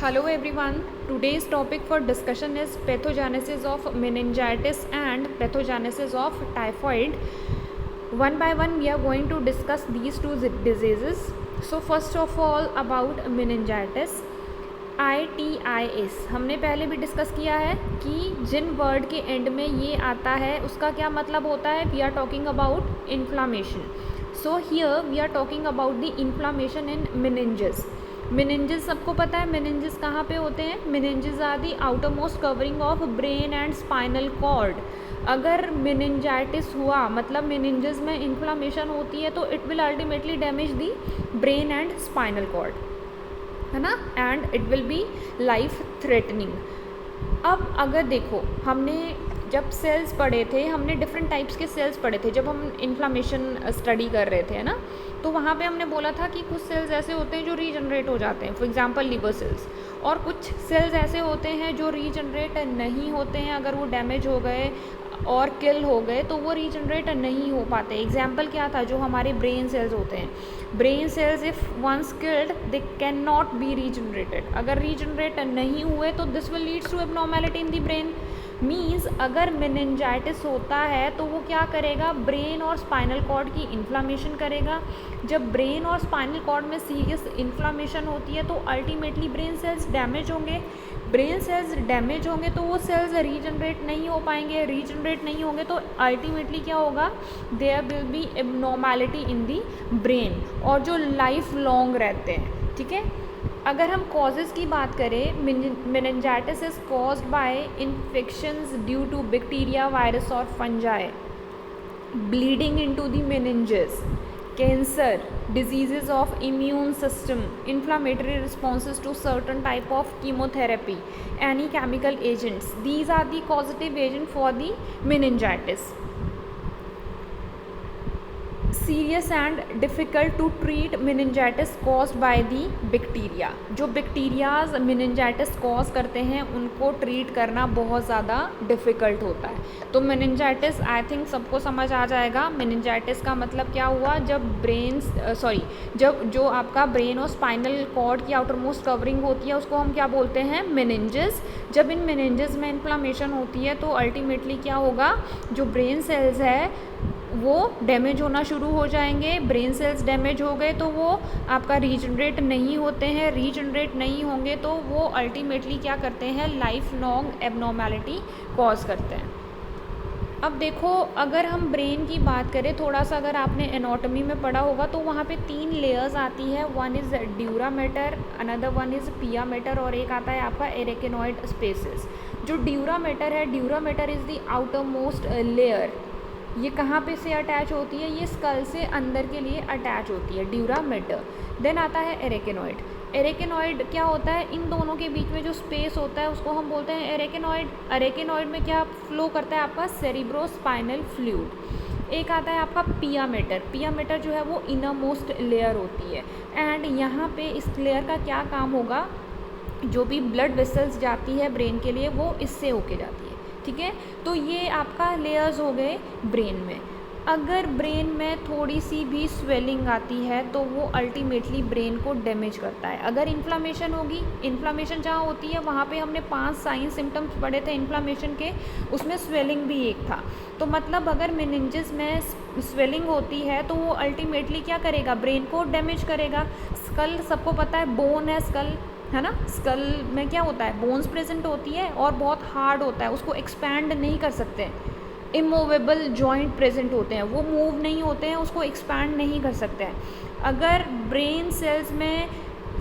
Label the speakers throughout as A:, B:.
A: Hello everyone. Today's topic for discussion is pathogenesis of meningitis and pathogenesis of typhoid. One by one we are going to discuss these two diseases. So first of all about meningitis. ITIS हमने पहले भी discuss किया है कि जिन word के and में ये आता है उसका क्या मतलब होता है. We are talking about inflammation. So here we are talking about the inflammation in meninges. Meninges सबको पता है मेनिंजेस कहाँ पे होते हैं. Meninges are the outermost covering of brain and spinal cord. अगर मेनिंजाइटिस हुआ मतलब मेनिंजेस में इन्फ्लामेशन होती है तो it will ultimately damage the brain and spinal cord, है ना, and it will be life threatening. अब अगर देखो हमने जब सेल्स पढ़े थे, हमने डिफरेंट टाइप्स के सेल्स पढ़े थे जब हम इन्फ्लामेशन स्टडी कर रहे थे, है ना. तो वहाँ पे हमने बोला था कि कुछ सेल्स ऐसे होते हैं जो रीजनरेट हो जाते हैं, फॉर एग्जांपल लिवर सेल्स, और कुछ सेल्स ऐसे होते हैं जो रीजनरेट नहीं होते हैं. अगर वो डैमेज हो गए और किल हो गए तो वो रीजनरेट नहीं हो पाते. एग्जाम्पल क्या था, जो हमारे ब्रेन सेल्स होते हैं. Brain cells if once killed they can not be regenerated. अगर रीजनरेट नहीं हुए तो this will leads to abnormality in the brain. Means अगर मेनिंजाइटिस होता है तो वो क्या करेगा, ब्रेन और स्पाइनल कॉर्ड की इन्फ्लामेशन करेगा. जब ब्रेन और स्पाइनल कॉर्ड में सीरियस इन्फ्लामेशन होती है तो अल्टीमेटली ब्रेन सेल्स डैमेज होंगे. ब्रेन सेल्स डैमेज होंगे तो वो सेल्स रीजनरेट नहीं हो पाएंगे. रीजनरेट नहीं होंगे तो अल्टीमेटली क्या होगा, there will be abnormality in the brain, और जो लाइफ लॉन्ग रहते हैं. ठीक है. अगर हम कॉजेज़ की बात करें, meningitis is caused by infections due to bacteria, virus और fungi, bleeding into the meninges, cancer, diseases of immune system, inflammatory responses to certain type of chemotherapy, any chemical agents. These are the causative agent for the meningitis. Serious and difficult to treat meningitis caused by the bacteria. जो bacterias meningitis cause करते हैं उनको treat करना बहुत ज़्यादा difficult होता है. तो मेनिंजाइटिस आई थिंक सबको समझ आ जाएगा. मेनिंजाइटिस का मतलब क्या हुआ, जब जो आपका ब्रेन और स्पाइनल कॉर्ड की आउटर मोस्ट कवरिंग होती है उसको हम क्या बोलते हैं, मेनिंजेस. जब इन मेनिंजेस में इन्फ्लामेशन होती है तो अल्टीमेटली क्या होगा, जो ब्रेन सेल्स है वो डैमेज होना शुरू हो जाएंगे. ब्रेन सेल्स डैमेज हो गए तो वो आपका रीजनरेट नहीं होते हैं. रीजनरेट नहीं होंगे तो वो अल्टीमेटली क्या करते हैं, लाइफ लॉन्ग एबनॉर्मेलिटी कॉज करते हैं. अब देखो अगर हम ब्रेन की बात करें, थोड़ा सा अगर आपने एनाटॉमी में पढ़ा होगा तो वहाँ पे 3 लेयर्स आती है. One is dura mater, another one is पिया मैटर, और एक आता है आपका एरेकेनॉइड स्पेसिस. जो ड्यूरा मैटर है, dura mater is the outer most layer. ये कहाँ पे से अटैच होती है, ये स्कल से अंदर के लिए अटैच होती है, ड्यूरा मैटर. देन आता है एरेकेनॉइड. एरेकेनॉइड क्या होता है, इन दोनों के बीच में जो स्पेस होता है उसको हम बोलते हैं एरेकेनॉइड. एरेकेनॉइड में क्या फ्लो करता है आपका सेरिब्रोस्पाइनल फ्लूइड. एक आता है आपका पिया मैटर. पिया मैटर जो है वो इनर मोस्ट लेयर होती है. एंड यहाँ पे इस लेयर का क्या काम होगा, जो भी ब्लड वेसल्स जाती है ब्रेन के लिए वो इससे होके जाती है. ठीक है. तो ये आपका लेयर्स हो गए ब्रेन में. अगर ब्रेन में थोड़ी सी भी स्वेलिंग आती है तो वो अल्टीमेटली ब्रेन को डैमेज करता है. अगर इन्फ्लामेशन होगी, इन्फ्लामेशन जहाँ होती है वहाँ पे हमने 5 साइन सिम्टम्स पढ़े थे इन्फ्लामेशन के, उसमें स्वेलिंग भी एक था. तो मतलब अगर मेनिंजेस में स्वेलिंग होती है तो वो अल्टीमेटली क्या करेगा, ब्रेन को डैमेज करेगा. स्कल सबको पता है, बोन है स्कल, है ना. स्कल में क्या होता है, बोन्स प्रेजेंट होती है और बहुत हार्ड होता है, उसको एक्सपैंड नहीं कर सकते. इमूवेबल जॉइंट प्रेजेंट होते हैं, वो मूव नहीं होते हैं, उसको एक्सपैंड नहीं कर सकते हैं. अगर ब्रेन सेल्स में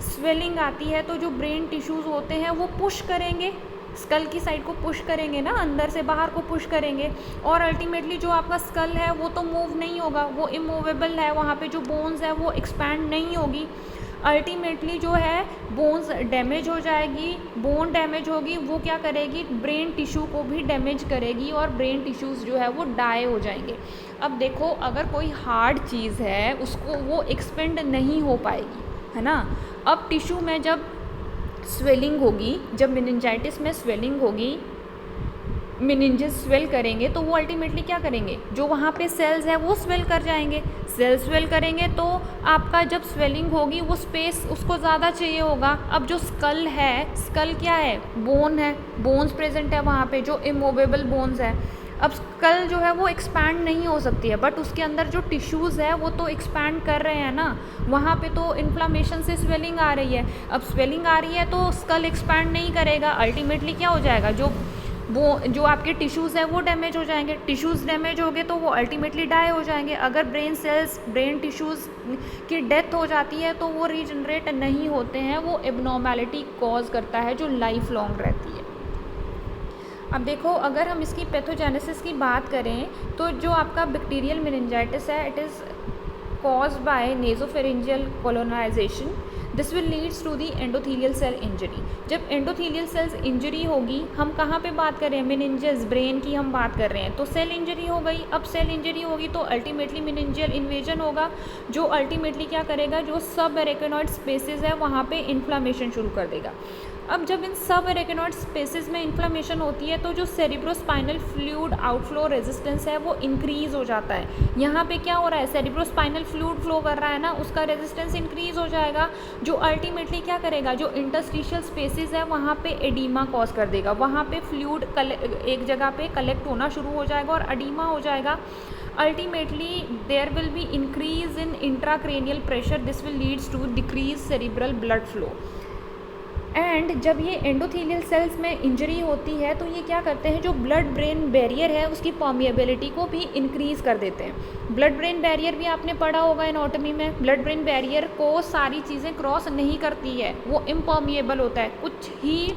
A: स्वेलिंग आती है तो जो ब्रेन टिश्यूज़ होते हैं वो पुश करेंगे, स्कल की साइड को पुश करेंगे ना, अंदर से बाहर को पुश करेंगे, और अल्टीमेटली जो आपका स्कल है वो तो मूव नहीं होगा, वो इमूवेबल है. वहाँ पे जो बोन्स है वो एक्सपैंड नहीं होगी. अल्टीमेटली जो है बोन्स डैमेज हो जाएगी. बोन डैमेज होगी, वो क्या करेगी, ब्रेन टिश्यू को भी डैमेज करेगी और ब्रेन टिश्यूज़ जो है वो डाई हो जाएंगे. अब देखो अगर कोई हार्ड चीज़ है उसको वो एक्सपेंड नहीं हो पाएगी, है ना. अब टिश्यू में जब स्वेलिंग होगी, जब मेनिंजाइटिस में स्वेलिंग होगी मेनिंजेस स्वेल करेंगे तो वो अल्टीमेटली क्या करेंगे, जो वहाँ पे सेल्स है वो स्वेल कर जाएंगे। सेल स्वेल करेंगे तो आपका जब स्वेलिंग होगी वो स्पेस उसको ज़्यादा चाहिए होगा। अब जो स्कल है, स्कल क्या है, बोन है, बोन्स प्रेजेंट है वहाँ पे, जो इमूवेबल बोन्स है। अब स्कल जो है वो एक्सपैंड नहीं हो सकती है, बट उसके अंदर जो टिश्यूज़ है वो तो एक्सपैंड कर रहे हैं ना, वहाँ पे तो इन्फ्लामेशन से स्वेलिंग आ रही है। अब स्वेलिंग आ रही है तो स्कल एक्सपैंड नहीं करेगा, अल्टीमेटली क्या हो जाएगा, जो आपके टिश्यूज़ है वो डैमेज हो जाएंगे। टिश्यूज़ डैमेज हो गए तो वो अल्टीमेटली डाई हो जाएंगे। अगर ब्रेन सेल्स, ब्रेन टिश्यूज़ की डेथ हो जाती है तो वो रीजनरेट नहीं होते हैं, वो एबनॉर्मेलिटी कॉज करता है जो लाइफ लॉन्ग रहती है। अब देखो, अगर हम इसकी पैथोजेनेसिस की बात करें तो जो आपका बैक्टीरियल मेनिंजाइटिस है, it is caused by nasopharyngeal colonization. This will leads to the endothelial cell injury. जब endothelial cells injury होगी, हम कहाँ पे बात कर रहे हैं, meninges, ब्रेन की हम बात कर रहे हैं, तो सेल इंजरी हो गई। अब सेल इंजरी होगी तो अल्टीमेटली meningeal इन्वेजन होगा, जो अल्टीमेटली क्या करेगा, जो सब एरेकेनॉइड स्पेसेस है वहाँ पे इन्फ्लामेशन शुरू कर देगा। अब जब इन सब एरेकेनॉइड स्पेसेस में इन्फ्लामेशन होती है तो जो सेरिब्रोस्पाइनल फ्लूइड आउटफ्लो रेजिस्टेंस है वो इंक्रीज़ हो जाता है। यहाँ पे क्या हो रहा है, सेरिब्रोस्पाइनल फ्लूइड फ्लो कर रहा है ना, उसका रेजिस्टेंस इंक्रीज़ हो जाएगा, जो अल्टीमेटली क्या करेगा, जो इंटरस्टिशियल स्पेसेस है वहाँ पे एडीमा कॉज कर देगा। वहाँ पे फ्लूइड एक जगह पे कलेक्ट होना शुरू हो जाएगा और एडीमा हो जाएगा। Ultimately there will be increase in intracranial pressure, this will leads to decrease cerebral blood flow. And जब ये एंडोथेलियल सेल्स में इंजरी होती है तो ये क्या करते हैं, जो ब्लड ब्रेन बैरियर है उसकी परमिएबिलिटी को भी इंक्रीज़ कर देते हैं। ब्लड ब्रेन बैरियर भी आपने पढ़ा होगा एनाटॉमी में, ब्लड ब्रेन बैरियर को सारी चीज़ें क्रॉस नहीं करती है, वो इम्परमिएबल होता है। कुछ ही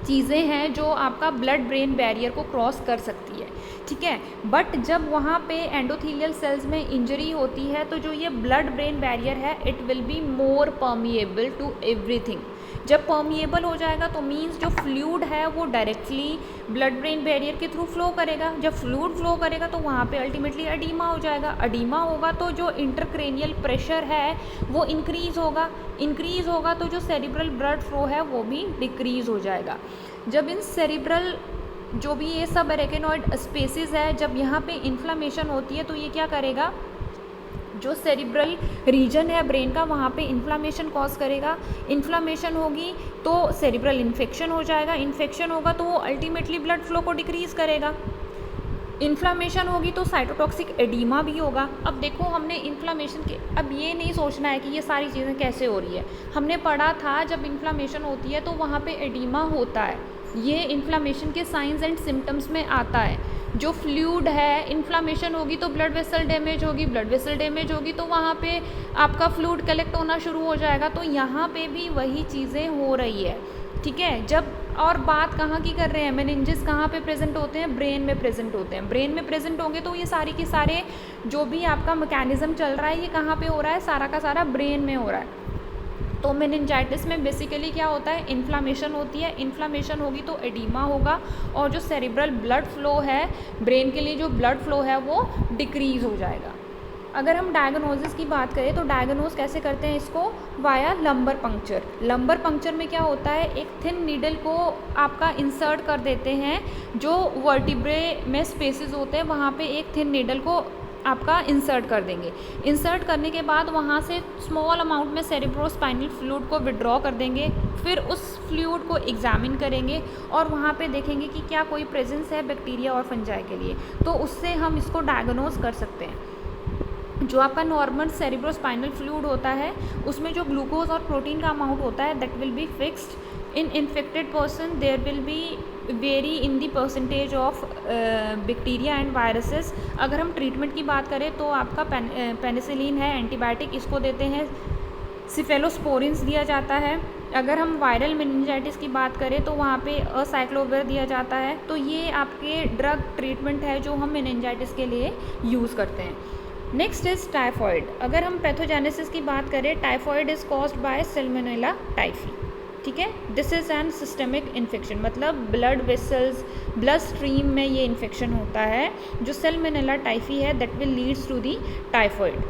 A: चीज़ें हैं जो आपका ब्लड ब्रेन बैरियर को क्रॉस कर सकती है, ठीक है। बट जब वहाँ पे एंडोथेलियल सेल्स में इंजरी होती है तो जो ये ब्लड ब्रेन बैरियर है it will be more permeable to everything. जब परमिएबल हो जाएगा तो मीन्स जो फ्लूइड है वो डायरेक्टली ब्लड ब्रेन बैरियर के थ्रू फ्लो करेगा। जब फ्लूइड फ्लो करेगा तो वहाँ पे अल्टीमेटली एडीमा हो जाएगा। एडीमा होगा तो जो इंटरक्रेनियल प्रेशर है वो इंक्रीज़ होगा तो जो सेरिब्रल ब्लड फ्लो है वो भी डिक्रीज़ हो जाएगा। जब इन सेरिब्रल जो भी ये सब एरेकेनॉइड स्पेसेस है, जब यहाँ पे इन्फ्लामेशन होती है तो ये क्या करेगा, जो सेरिब्रल रीजन है ब्रेन का वहाँ पे इन्फ्लामेशन कॉज करेगा। इन्फ्लामेशन होगी तो सेरिब्रल इन्फेक्शन हो जाएगा, इन्फेक्शन होगा तो वो अल्टीमेटली ब्लड फ्लो को डिक्रीज़ करेगा। इन्फ्लामेशन होगी तो साइटोटॉक्सिक एडीमा भी होगा। अब देखो, हमने इन्फ्लामेशन के, अब ये नहीं सोचना है कि ये सारी चीज़ें कैसे हो रही है, हमने पढ़ा था जब इन्फ्लामेशन होती है तो वहाँ पे एडीमा होता है, ये इन्फ्लामेशन के साइंस एंड सिम्टम्स में आता है। जो फ्लूइड है, इन्फ्लामेशन होगी तो ब्लड वेसल डैमेज होगी, ब्लड वेसल डैमेज होगी तो वहाँ पे आपका फ्लूइड कलेक्ट होना शुरू हो जाएगा। तो यहाँ पे भी वही चीज़ें हो रही है, ठीक है। जब और बात कहाँ की कर रहे हैं, मेनिंजेस कहाँ पे प्रेजेंट होते हैं, ब्रेन में प्रेजेंट होते हैं। ब्रेन में प्रेजेंट होंगे तो ये सारी के सारे जो भी आपका मैकेनिज्म चल रहा है ये कहाँ पे हो रहा है, सारा का सारा ब्रेन में हो रहा है। तो मेनिंजाइटिस में बेसिकली क्या होता है, इन्फ्लामेशन होती है, इन्फ्लामेशन होगी तो एडीमा होगा और जो सेरिब्रल ब्लड फ्लो है, ब्रेन के लिए जो ब्लड फ्लो है वो डिक्रीज़ हो जाएगा। अगर हम डायग्नोसिस की बात करें तो डायग्नोस कैसे करते हैं इसको, via lumbar puncture. Lumbar puncture में क्या होता है, एक थिन नीडल को आपका इंसर्ट कर देते हैं, जो वर्टिब्रे में स्पेसेस होते हैं वहाँ पे एक थिन नीडल को आपका इंसर्ट कर देंगे। इंसर्ट करने के बाद वहाँ से स्मॉल अमाउंट में सेरिब्रोस्पाइनल फ्लूइड को विड्रॉ कर देंगे, फिर उस फ्लूइड को एग्जामिन करेंगे और वहाँ पे देखेंगे कि क्या कोई प्रेजेंस है बैक्टीरिया और फंजाई के लिए, तो उससे हम इसको डायग्नोज कर सकते हैं। जो आपका नॉर्मल सेरिब्रोस्पाइनल फ्लूइड होता है उसमें जो ग्लूकोज और प्रोटीन का अमाउंट होता है that will be fixed. In infected person there will be very in the percentage of bacteria and viruses. अगर हम ट्रीटमेंट की बात करें तो आपका पेनिसिलिन है, एंटीबायोटिक इसको देते हैं, सिफेलोस्पोरिन्स दिया जाता है। अगर हम वायरल मेनिंजाइटिस की बात करें तो वहाँ पे असाइक्लोविर दिया जाता है। तो ये आपके ड्रग ट्रीटमेंट है जो हम मेनिंजाइटिस के लिए यूज़ करते हैं। Next is typhoid. अगर हम पैथोजेनेसिस की बात करें, typhoid is caused by salmonella typhi, ठीक है। This is an systemic infection, मतलब ब्लड वेसल्स, ब्लड स्ट्रीम में ये इन्फेक्शन होता है जो सैल्मोनेला टाइफी है, that will leads to the typhoid.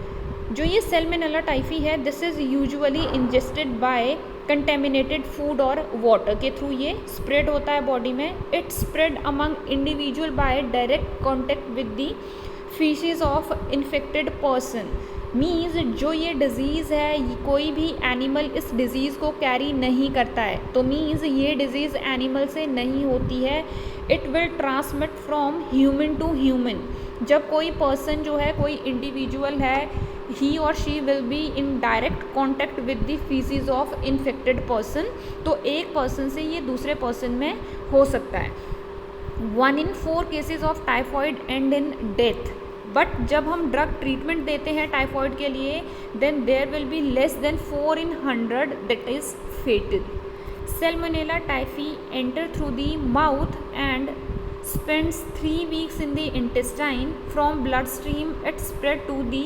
A: जो ये सैल्मोनेला टाइफी है, this is usually ingested by contaminated food और वाटर के थ्रू ये स्प्रेड होता है बॉडी में। It spread among individual by direct contact with the feces of infected person. Means जो ये डिज़ीज़ है, कोई भी एनिमल इस डिज़ीज़ को कैरी नहीं करता है, तो मीन्स ये डिज़ीज़ एनिमल से नहीं होती है। It will transmit from human to human. जब कोई पर्सन जो है, कोई इंडिविजुअल है, ही और she will be in direct contact with the feces of infected person, तो एक पर्सन से ये दूसरे पर्सन में हो सकता है। 1 in 4 cases of typhoid and in death. But जब हम ड्रग ट्रीटमेंट देते हैं टाइफॉइड के लिए, then there will be less than 4 in 100 that is fatal. Salmonella typhi enter through the mouth and spends 3 weeks in the intestine. From bloodstream it spread to the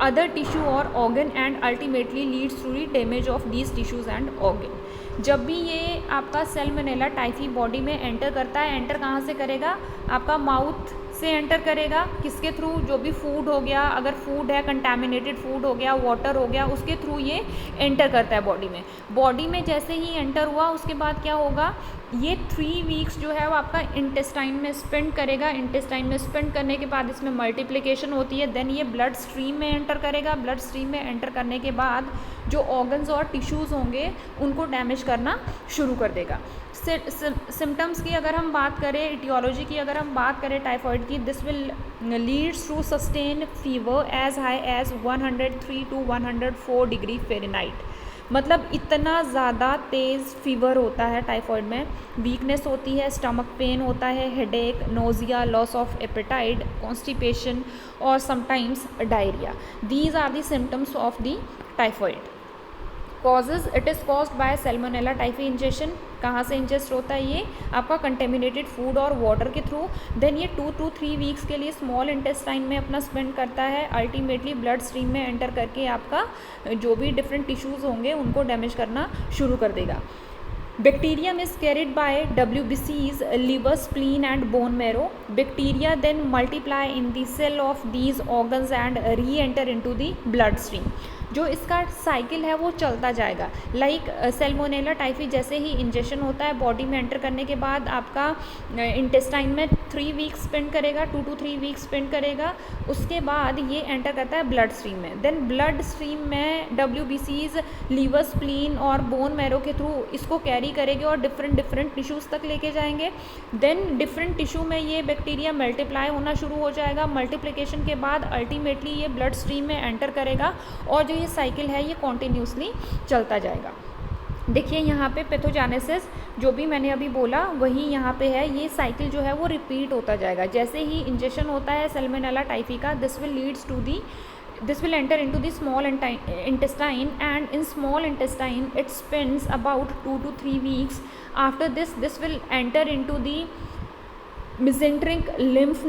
A: other tissue or organ and ultimately leads to the damage of these tissues and organ. जब भी ये आपका Salmonella typhi body में enter करता है, enter कहाँ से करेगा? आपका माउथ से एंटर करेगा। किसके थ्रू? जो भी फूड हो गया, अगर फूड है, कंटामिनेटेड फूड हो गया, वाटर हो गया, उसके थ्रू ये एंटर करता है बॉडी में। बॉडी में जैसे ही एंटर हुआ, उसके बाद क्या होगा? ये 3 वीक्स जो है वो आपका इंटेस्टाइन में स्पेंड करेगा। इंटेस्टाइन में स्पेंड करने के बाद इसमें मल्टीप्लिकेशन होती है, देन ये ब्लड स्ट्रीम में एंटर करेगा। ब्लड स्ट्रीम में एंटर करने के बाद जो ऑर्गन्स और टिश्यूज़ होंगे उनको डैमेज करना शुरू कर देगा। सिम्टम्स की अगर हम बात करें, इटियोलॉजी की अगर हम बात करें टाइफॉइड की, this will leads to sustain fever as high as 103 to 104 degree Fahrenheit. मतलब इतना ज़्यादा तेज़ फीवर होता है टाइफॉइड में। वीकनेस होती है, स्टमक पेन होता है, headache, nausea, loss of appetite, constipation और sometimes diarrhoea. These are the symptoms of the typhoid. Causes, it is caused by salmonella typhi injection. कहाँ से इंजेस्ट होता है ये? आपका कंटेमिनेटेड फूड और वाटर के थ्रू। देन ये 2 to 3 वीक्स के लिए स्मॉल इंटेस्टाइन में अपना स्पेंड करता है। अल्टीमेटली ब्लड स्ट्रीम में एंटर करके आपका जो भी डिफरेंट टिश्यूज़ होंगे उनको डैमेज करना शुरू कर देगा। Bacterium is carried by WBCs, liver, spleen and bone marrow. Bacteria then multiply in the cell of these organs and re-enter into the bloodstream. जो इसका साइकिल है वो चलता जाएगा। लाइक सेल्मोनेला टाइफी जैसे ही इंजेक्शन होता है, बॉडी में एंटर करने के बाद आपका इंटेस्टाइन में 3 वीक्स स्पेंड करेगा, 2 to 3 वीक्स स्पेंड करेगा। उसके बाद ये एंटर करता है ब्लड स्ट्रीम में। देन ब्लड स्ट्रीम में WBCs, लीवर, स्प्लीन और बोन मैरो के थ्रू इसको कैरी करेंगे और डिफरेंट टिश्यूज़ तक लेके जाएंगे। देन डिफरेंट टिश्यू में ये बैक्टीरिया मल्टीप्लाई होना शुरू हो जाएगा। मल्टीप्लिकेशन के बाद अल्टीमेटली ये ब्लड स्ट्रीम में एंटर करेगा और जो ये साइकिल है ये कॉन्टिन्यूसली चलता जाएगा। देखिए यहाँ पे पैथोजेनेसिस जो भी मैंने अभी बोला वही यहाँ पे है। ये साइकिल जो है वो रिपीट होता जाएगा। जैसे ही इंजेक्शन होता है सैल्मोनेला टाइफी का, this will enter into the small intestine and in small intestine it spends about 2 to 3 weeks. After this will enter into the mesenteric lymph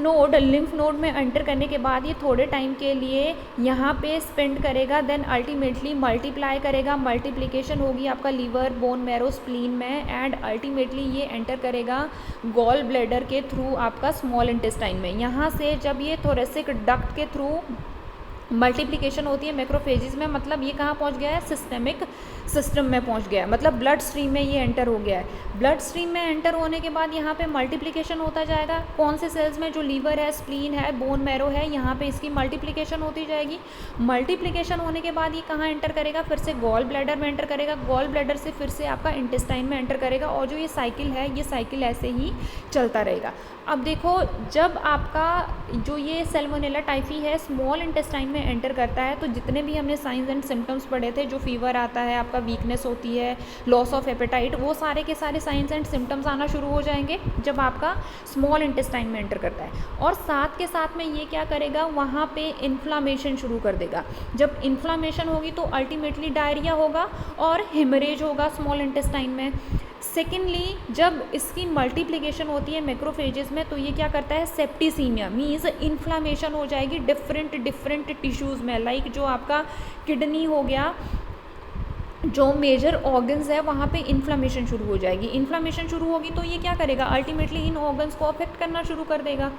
A: node में एंटर करने के बाद ये थोड़े टाइम के लिए यहाँ पे स्पेंड करेगा। देन अल्टीमेटली मल्टीप्लाई करेगा। मल्टीप्लिकेशन होगी आपका लीवर, बोन मैरो, स्प्लीन में एंड अल्टीमेटली ये एंटर करेगा गॉल ब्लैडर के थ्रू आपका स्मॉल इंटेस्टाइन में। यहाँ से जब ये थोरेसिक डक्ट के थ्रू मल्टीप्लिकेशन होती है मैक्रोफेजेस में, मतलब ये कहाँ पहुँच गया है? सिस्टेमिक सिस्टम में पहुँच गया है, मतलब ब्लड स्ट्रीम में ये एंटर हो गया है। ब्लड स्ट्रीम में एंटर होने के बाद यहाँ पे मल्टीप्लिकेशन होता जाएगा। कौन से सेल्स में? जो लीवर है, स्प्लीन है, बोन मैरो है, यहाँ पे इसकी मल्टीप्लिकेशन होती जाएगी। मल्टीप्लिकेशन होने के बाद ये कहाँ एंटर करेगा? फिर से गॉल ब्लैडर में एंटर करेगा। गॉल ब्लैडर से फिर से आपका इंटेस्टाइन में एंटर करेगा और जो ये साइकिल है ये साइकिल ऐसे ही चलता रहेगा। अब देखो, जब आपका जो ये सैल्मोनेला टाइफी है स्मॉल इंटेस्टाइन में एंटर करता है तो जितने भी हमने साइंस एंड सिम्टम्स पढ़े थे, जो फीवर आता है, आपका वीकनेस होती है, लॉस ऑफ एपेटाइट, वो सारे के सारे साइंस एंड सिम्टम्स आना शुरू हो जाएंगे जब आपका स्मॉल इंटेस्टाइन में एंटर करता है। और साथ के साथ में ये क्या करेगा? वहाँ पे इन्फ्लामेशन शुरू कर देगा। जब इन्फ्लामेशन होगी तो अल्टीमेटली डायरिया होगा और हेमरेज होगा स्मॉल इंटेस्टाइन में। सेकेंडली, जब इसकी मल्टीप्लिकेशन होती है मैक्रोफेजेस में तो ये क्या करता है? सेप्टिसीमिया मीन्स इन्फ्लामेशन हो जाएगी डिफरेंट टिश्यूज़ में। लाइक जो आपका किडनी हो गया, जो मेजर ऑर्गन्स है वहाँ पे इन्फ्लामेशन शुरू हो जाएगी। इन्फ्लामेशन शुरू होगी तो ये क्या करेगा? अल्टीमेटली इन ऑर्गन्स को अफेक्ट करना शुरू कर देगा।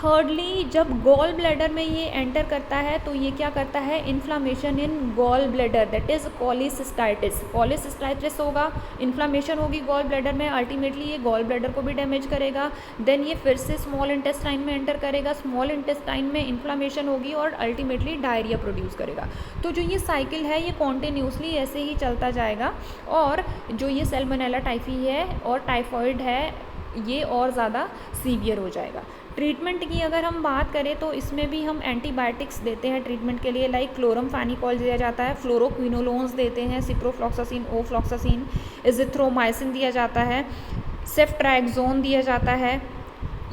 A: थर्डली जब गॉल ब्लैडर में ये एंटर करता है तो ये क्या करता है, inflammation in gall bladder, that is cholecystitis. Cholecystitis होगा, इन्फ्लामेशन होगी गॉल ब्लैडर में, अल्टीमेटली ये गॉल ब्लैडर को भी डैमेज करेगा। देन ये फिर से स्मॉल इंटेस्टाइन में एंटर करेगा, स्मॉल इंटेस्टाइन में इन्फ्लामेशन होगी और अल्टीमेटली डायरिया प्रोड्यूस करेगा। तो जो ये साइकिल है ये कॉन्टिन्यूसली ऐसे ही चलता जाएगा, और जो ये सैल्मोनेला टाइफी है और टाइफॉइड है ये और ज़्यादा सीवियर हो जाएगा। ट्रीटमेंट की अगर हम बात करें तो इसमें भी हम एंटीबायोटिक्स देते हैं ट्रीटमेंट के लिए, लाइक क्लोरमफेनिकोल दिया जाता है, फ्लोरोक्विनोलोन्स देते हैं, सिप्रोफ्लॉक्सासिन, ओफ्लॉक्सासिन, इजिथ्रोमाइसिन दिया जाता है, सेफ्ट्रैक्सोन दिया जाता है।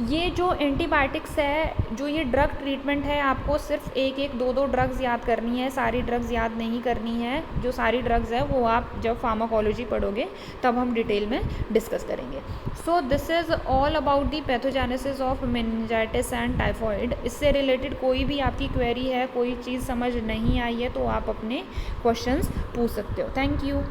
A: ये जो एंटीबायोटिक्स है, जो ये ड्रग ट्रीटमेंट है, आपको सिर्फ एक एक दो दो ड्रग्स याद करनी है, सारी ड्रग्स याद नहीं करनी है। जो सारी ड्रग्स है वो आप जब फार्माकोलॉजी पढ़ोगे तब हम डिटेल में डिस्कस करेंगे। So this is all about the pathogenesis of meningitis and typhoid. इससे रिलेटेड कोई भी आपकी क्वेरी है, कोई चीज़ समझ नहीं आई है तो आप अपने क्वेश्चंस पूछ सकते हो। Thank you.